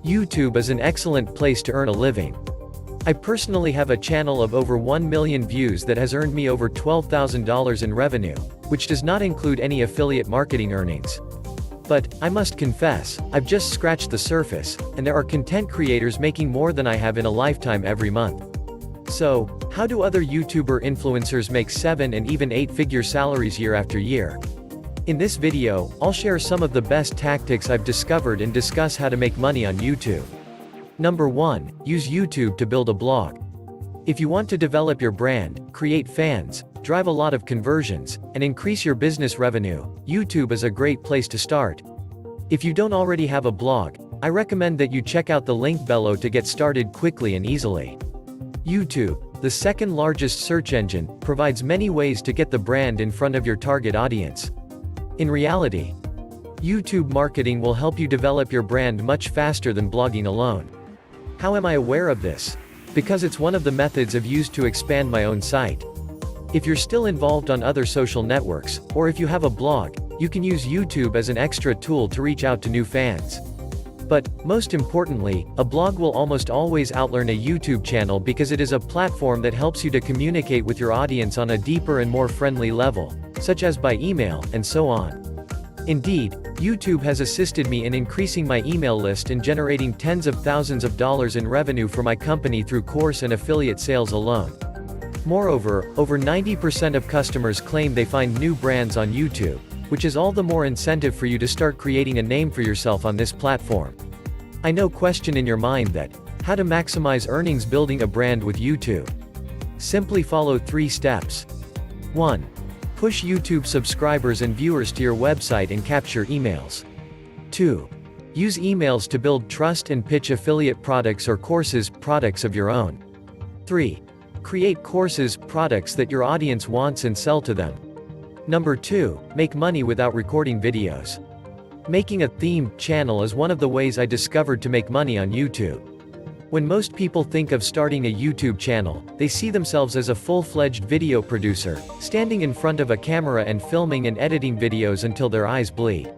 YouTube is an excellent place to earn a living. I personally have a channel of over 1 million views that has earned me over $12,000 in revenue, which does not include any affiliate marketing earnings. But, I must confess, I've just scratched the surface, and there are content creators making more than I have in a lifetime every month. So, how do other YouTuber influencers make 7 and even 8-figure salaries year after year? In this video, I'll share some of the best tactics I've discovered and discuss how to make money on YouTube. Number 1, use YouTube to build a blog. If you want to develop your brand, create fans, drive a lot of conversions, and increase your business revenue, YouTube is a great place to start. If you don't already have a blog, I recommend that you check out the link below to get started quickly and easily. YouTube, the second largest search engine, provides many ways to get the brand in front of your target audience. In reality, YouTube marketing will help you develop your brand much faster than blogging alone. How am I aware of this? Because it's one of the methods I've used to expand my own site. If you're still involved on other social networks, or if you have a blog, you can use YouTube as an extra tool to reach out to new fans. But, most importantly, a blog will almost always outlearn a YouTube channel because it is a platform that helps you to communicate with your audience on a deeper and more friendly level, such as by email, and so on. Indeed, YouTube has assisted me in increasing my email list and generating tens of thousands of dollars in revenue for my company through course and affiliate sales alone. Moreover, over 90% of customers claim they find new brands on YouTube, which is all the more incentive for you to start creating a name for yourself on this platform. I know question in your mind that, how to maximize earnings building a brand with YouTube. Simply follow 3 steps. 1. Push YouTube subscribers and viewers to your website and capture emails. 2. Use emails to build trust and pitch affiliate products or courses, products of your own. 3. Create courses, products that your audience wants and sell to them. Number 2, make money without recording videos. Making a themed channel is one of the ways I discovered to make money on YouTube. When most people think of starting a YouTube channel, they see themselves as a full-fledged video producer, standing in front of a camera and filming and editing videos until their eyes bleed.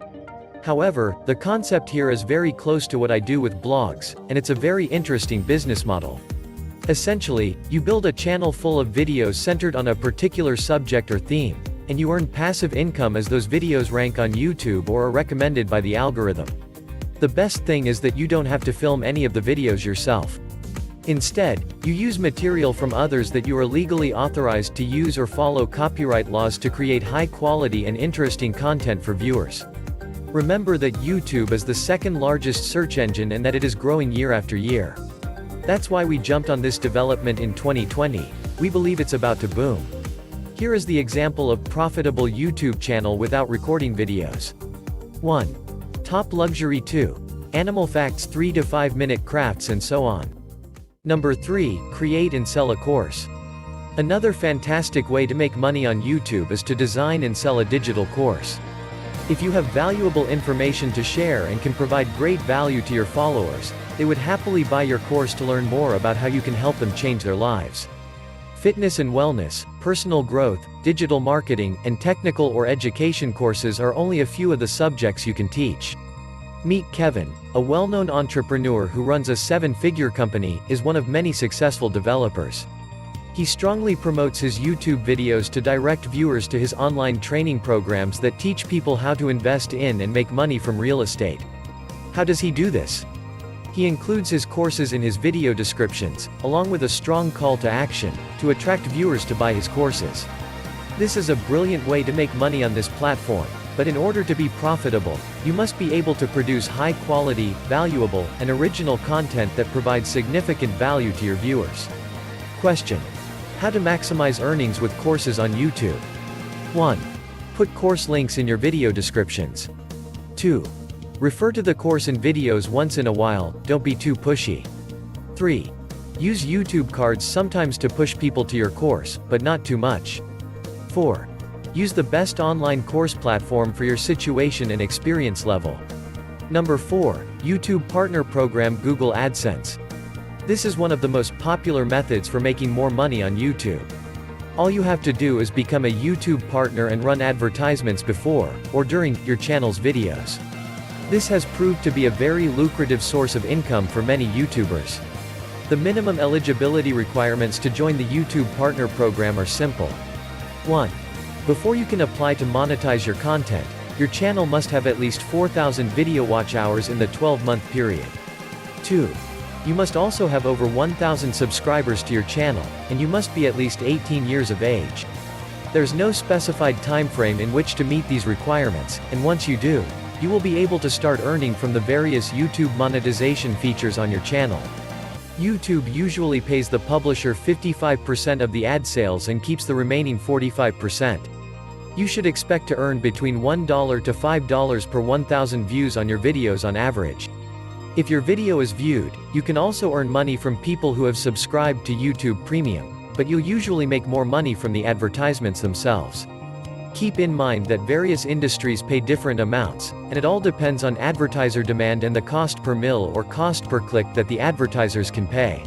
However, the concept here is very close to what I do with blogs, and it's a very interesting business model. Essentially, you build a channel full of videos centered on a particular subject or theme, and you earn passive income as those videos rank on YouTube or are recommended by the algorithm. The best thing is that you don't have to film any of the videos yourself. Instead, you use material from others that you are legally authorized to use or follow copyright laws to create high-quality and interesting content for viewers. Remember that YouTube is the second largest search engine and that it is growing year after year. That's why we jumped on this development in 2020. We believe it's about to boom. Here is the example of profitable YouTube channel without recording videos. 1. Top luxury. 2. Animal facts. 3 to 5 minute crafts and so on. Number 3, create and sell a course. Another fantastic way to make money on YouTube is to design and sell a digital course. If you have valuable information to share and can provide great value to your followers, they would happily buy your course to learn more about how you can help them change their lives. Fitness and wellness, personal growth, digital marketing, and technical or education courses are only a few of the subjects you can teach. Meet Kevin, a well-known entrepreneur who runs a 7-figure company, is one of many successful developers. He strongly promotes his YouTube videos to direct viewers to his online training programs that teach people how to invest in and make money from real estate. How does he do this? He includes his courses in his video descriptions, along with a strong call to action, to attract viewers to buy his courses. This is a brilliant way to make money on this platform, but in order to be profitable, you must be able to produce high-quality, valuable, and original content that provides significant value to your viewers. Question: how to maximize earnings with courses on YouTube? 1. Put course links in your video descriptions. 2. Refer to the course in videos once in a while, don't be too pushy. 3. Use YouTube cards sometimes to push people to your course, but not too much. 4. Use the best online course platform for your situation and experience level. Number 4, YouTube Partner Program. Google AdSense. This is one of the most popular methods for making more money on YouTube. All you have to do is become a YouTube partner and run advertisements before, or during, your channel's videos. This has proved to be a very lucrative source of income for many YouTubers. The minimum eligibility requirements to join the YouTube Partner Program are simple. 1. Before you can apply to monetize your content, your channel must have at least 4,000 video watch hours in the 12-month period. 2. You must also have over 1,000 subscribers to your channel, and you must be at least 18 years of age. There's no specified time frame in which to meet these requirements, and once you do, you will be able to start earning from the various YouTube monetization features on your channel. YouTube usually pays the publisher 55% of the ad sales and keeps the remaining 45%. You should expect to earn between $1 to $5 per 1,000 views on your videos on average. If your video is viewed, you can also earn money from people who have subscribed to YouTube Premium, but you'll usually make more money from the advertisements themselves. Keep in mind that various industries pay different amounts, and it all depends on advertiser demand and the cost per mil or cost per click that the advertisers can pay.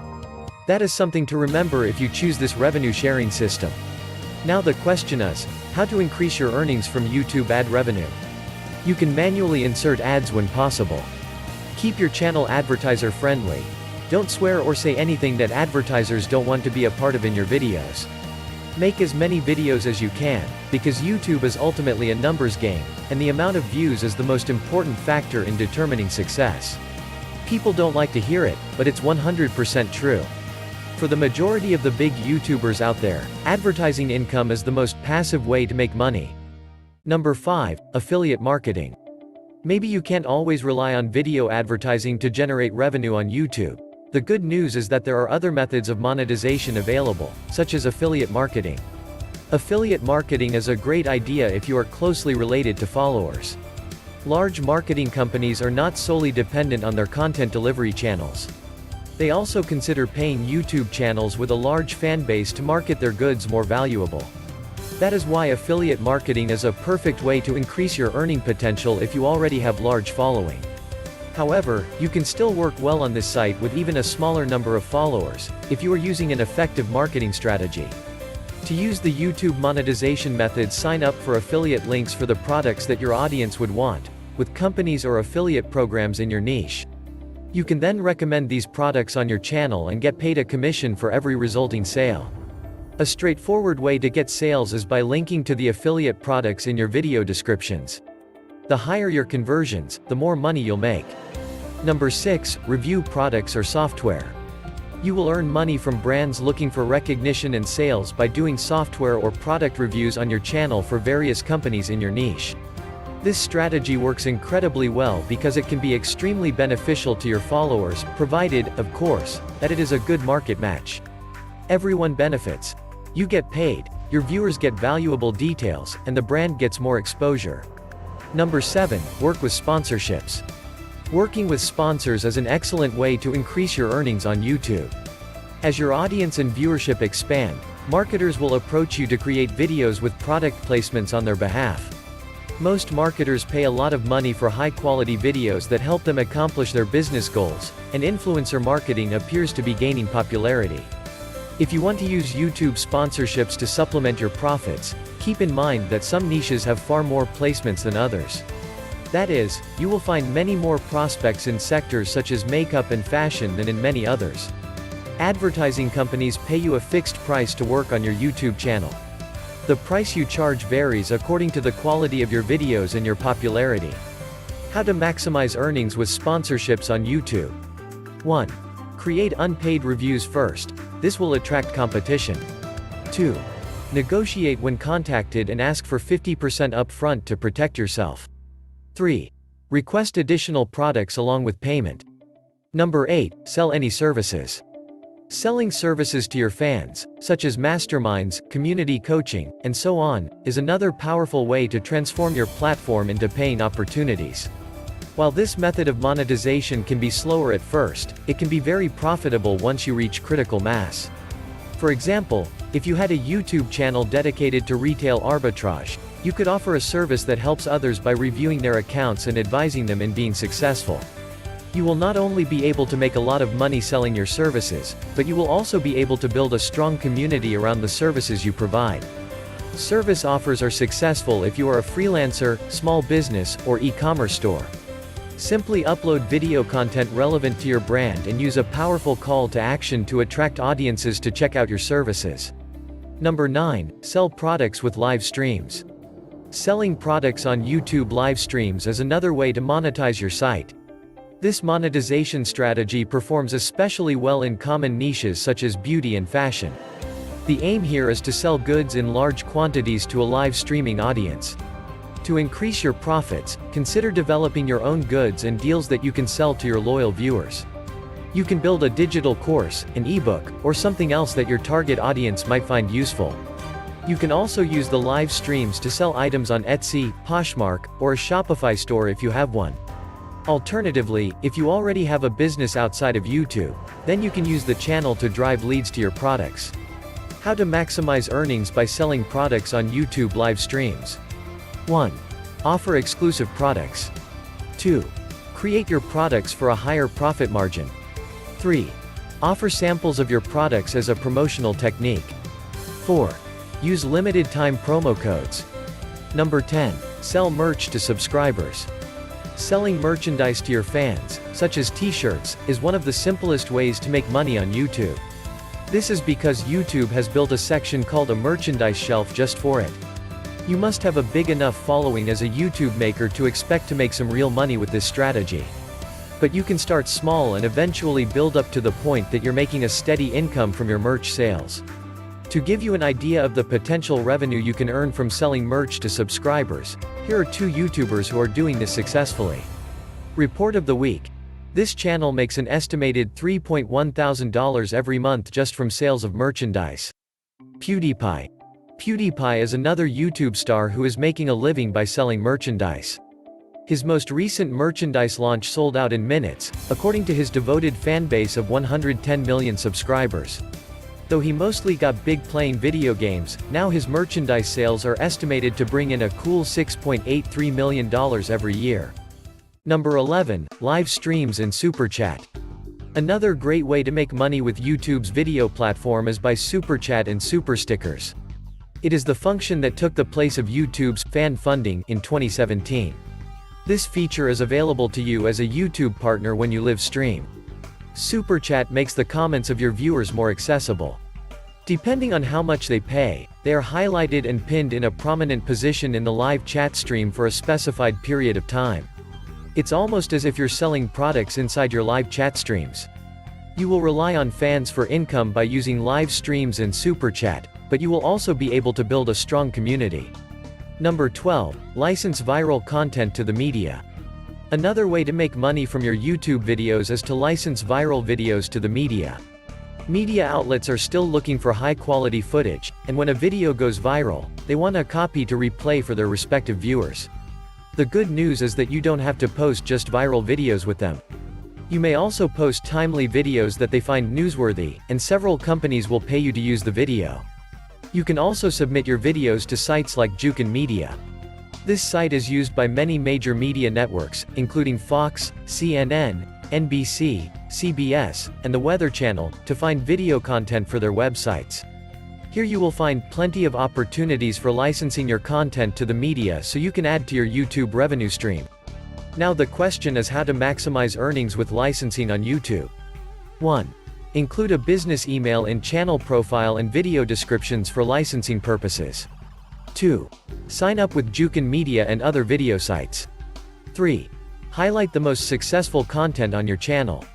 That is something to remember if you choose this revenue sharing system. Now the question is, how to increase your earnings from YouTube ad revenue? You can manually insert ads when possible. Keep your channel advertiser friendly. Don't swear or say anything that advertisers don't want to be a part of in your videos. Make as many videos as you can, because YouTube is ultimately a numbers game, and the amount of views is the most important factor in determining success. People don't like to hear it, but it's 100% true. For the majority of the big YouTubers out there, advertising income is the most passive way to make money. Number 5, affiliate marketing. Maybe you can't always rely on video advertising to generate revenue on YouTube. The good news is that there are other methods of monetization available, such as affiliate marketing. Affiliate marketing is a great idea if you are closely related to followers. Large marketing companies are not solely dependent on their content delivery channels. They also consider paying YouTube channels with a large fan base to market their goods more valuable. That is why affiliate marketing is a perfect way to increase your earning potential if you already have large following. However, you can still work well on this site with even a smaller number of followers, if you are using an effective marketing strategy. To use the YouTube monetization method, sign up for affiliate links for the products that your audience would want, with companies or affiliate programs in your niche. You can then recommend these products on your channel and get paid a commission for every resulting sale. A straightforward way to get sales is by linking to the affiliate products in your video descriptions. The higher your conversions, the more money you'll make. Number 6, review products or software. You will earn money from brands looking for recognition and sales by doing software or product reviews on your channel for various companies in your niche. This strategy works incredibly well because it can be extremely beneficial to your followers, provided, of course, that it is a good market match. Everyone benefits. You get paid, your viewers get valuable details, and the brand gets more exposure. Number 7, work with sponsorships. Working with sponsors is an excellent way to increase your earnings on YouTube. As your audience and viewership expand, marketers will approach you to create videos with product placements on their behalf. Most marketers pay a lot of money for high-quality videos that help them accomplish their business goals, and influencer marketing appears to be gaining popularity. If you want to use YouTube sponsorships to supplement your profits, keep in mind that some niches have far more placements than others. That is, you will find many more prospects in sectors such as makeup and fashion than in many others. Advertising companies pay you a fixed price to work on your YouTube channel. The price you charge varies according to the quality of your videos and your popularity. How to maximize earnings with sponsorships on YouTube. 1. Create unpaid reviews first. This will attract competition. 2. Negotiate when contacted and ask for 50% upfront to protect yourself. 3. Request additional products along with payment. Number 8. Sell any services. Selling services to your fans, such as masterminds, community coaching, and so on, is another powerful way to transform your platform into paying opportunities. While this method of monetization can be slower at first, it can be very profitable once you reach critical mass. For example, if you had a YouTube channel dedicated to retail arbitrage, you could offer a service that helps others by reviewing their accounts and advising them in being successful. You will not only be able to make a lot of money selling your services, but you will also be able to build a strong community around the services you provide. Service offers are successful if you are a freelancer, small business, or e-commerce store. Simply upload video content relevant to your brand and use a powerful call to action to attract audiences to check out your services. Number 9. Sell products with live streams. Selling products on YouTube live streams is another way to monetize your site. This monetization strategy performs especially well in common niches such as beauty and fashion. The aim here is to sell goods in large quantities to a live streaming audience. To increase your profits, consider developing your own goods and deals that you can sell to your loyal viewers. You can build a digital course, an ebook, or something else that your target audience might find useful. You can also use the live streams to sell items on Etsy, Poshmark, or a Shopify store if you have one. Alternatively, if you already have a business outside of YouTube, then you can use the channel to drive leads to your products. How to maximize earnings by selling products on YouTube live streams. 1. Offer exclusive products. 2. Create your products for a higher profit margin. 3. Offer samples of your products as a promotional technique. 4. Use limited time promo codes. Number 10. Sell merch to subscribers. Selling merchandise to your fans, such as t-shirts, is one of the simplest ways to make money on YouTube. This is because YouTube has built a section called a merchandise shelf just for it. You must have a big enough following as a YouTube maker to expect to make some real money with this strategy. But you can start small and eventually build up to the point that you're making a steady income from your merch sales. To give you an idea of the potential revenue you can earn from selling merch to subscribers, here are 2 YouTubers who are doing this successfully. Report of the week. This channel makes an estimated $3,100 every month just from sales of merchandise. PewDiePie. PewDiePie is another YouTube star who is making a living by selling merchandise. His most recent merchandise launch sold out in minutes, according to his devoted fanbase of 110 million subscribers. Though he mostly got big playing video games, now his merchandise sales are estimated to bring in a cool $6.83 million every year. Number 11. Live streams and Super Chat. Another great way to make money with YouTube's video platform is by Super Chat and Super Stickers. It is the function that took the place of YouTube's fan funding in 2017. This feature is available to you as a YouTube partner when you live stream. Super Chat makes the comments of your viewers more accessible. Depending on how much they pay, they are highlighted and pinned in a prominent position in the live chat stream for a specified period of time. It's almost as if you're selling products inside your live chat streams. You will rely on fans for income by using live streams and Super Chat, but you will also be able to build a strong community. Number 12. License viral content to the media. Another way to make money from your YouTube videos is to license viral videos to the media. Media outlets are still looking for high-quality footage, and when a video goes viral, they want a copy to replay for their respective viewers. The good news is that you don't have to post just viral videos with them. You may also post timely videos that they find newsworthy, and several companies will pay you to use the video. You can also submit your videos to sites like Jukin Media. This site is used by many major media networks, including Fox, CNN, NBC, CBS, and the Weather Channel, to find video content for their websites. Here you will find plenty of opportunities for licensing your content to the media so you can add to your YouTube revenue stream. Now the question is how to maximize earnings with licensing on YouTube. 1. Include a business email in channel profile and video descriptions for licensing purposes. 2. Sign up with Jukin Media and other video sites. 3. Highlight the most successful content on your channel.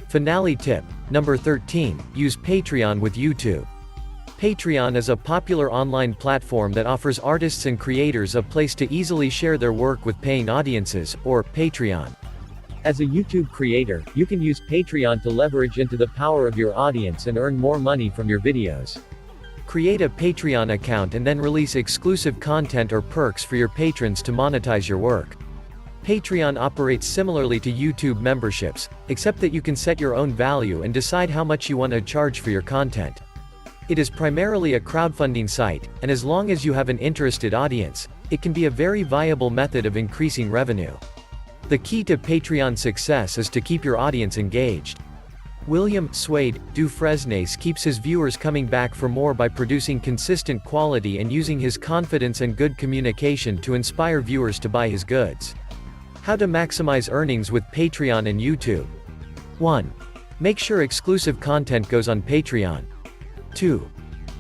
Finale tip. Number 13. Use Patreon with YouTube. Patreon is a popular online platform that offers artists and creators a place to easily share their work with paying audiences, or Patreon. As a YouTube creator, you can use Patreon to leverage into the power of your audience and earn more money from your videos. Create a Patreon account and then release exclusive content or perks for your patrons to monetize your work. Patreon operates similarly to YouTube memberships, except that you can set your own value and decide how much you want to charge for your content. It is primarily a crowdfunding site, and as long as you have an interested audience, it can be a very viable method of increasing revenue. The key to Patreon success is to keep your audience engaged. William Swade Dufresnes keeps his viewers coming back for more by producing consistent quality and using his confidence and good communication to inspire viewers to buy his goods. How to maximize earnings with Patreon and YouTube. 1. Make sure exclusive content goes on Patreon. 2.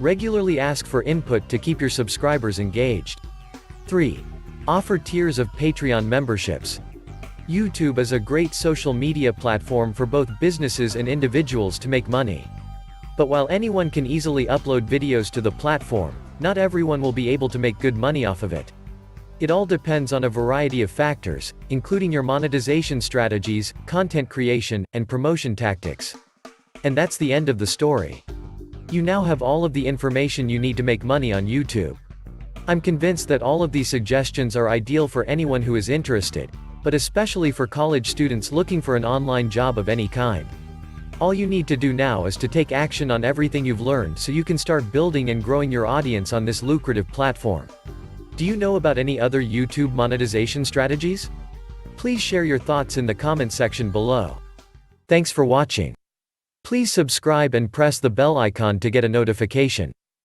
Regularly ask for input to keep your subscribers engaged. 3. Offer tiers of Patreon memberships. YouTube is a great social media platform for both businesses and individuals to make money. But while anyone can easily upload videos to the platform, not everyone will be able to make good money off of it. It all depends on a variety of factors, including your monetization strategies, content creation, and promotion tactics. And that's the end of the story. You now have all of the information you need to make money on YouTube. I'm convinced that all of these suggestions are ideal for anyone who is interested, but especially for college students looking for an online job of any kind. All you need to do now is to take action on everything you've learned so you can start building and growing your audience on this lucrative platform. Do you know about any other YouTube monetization strategies? Please share your thoughts in the comment section below. Thanks for watching. Please subscribe and press the bell icon to get a notification.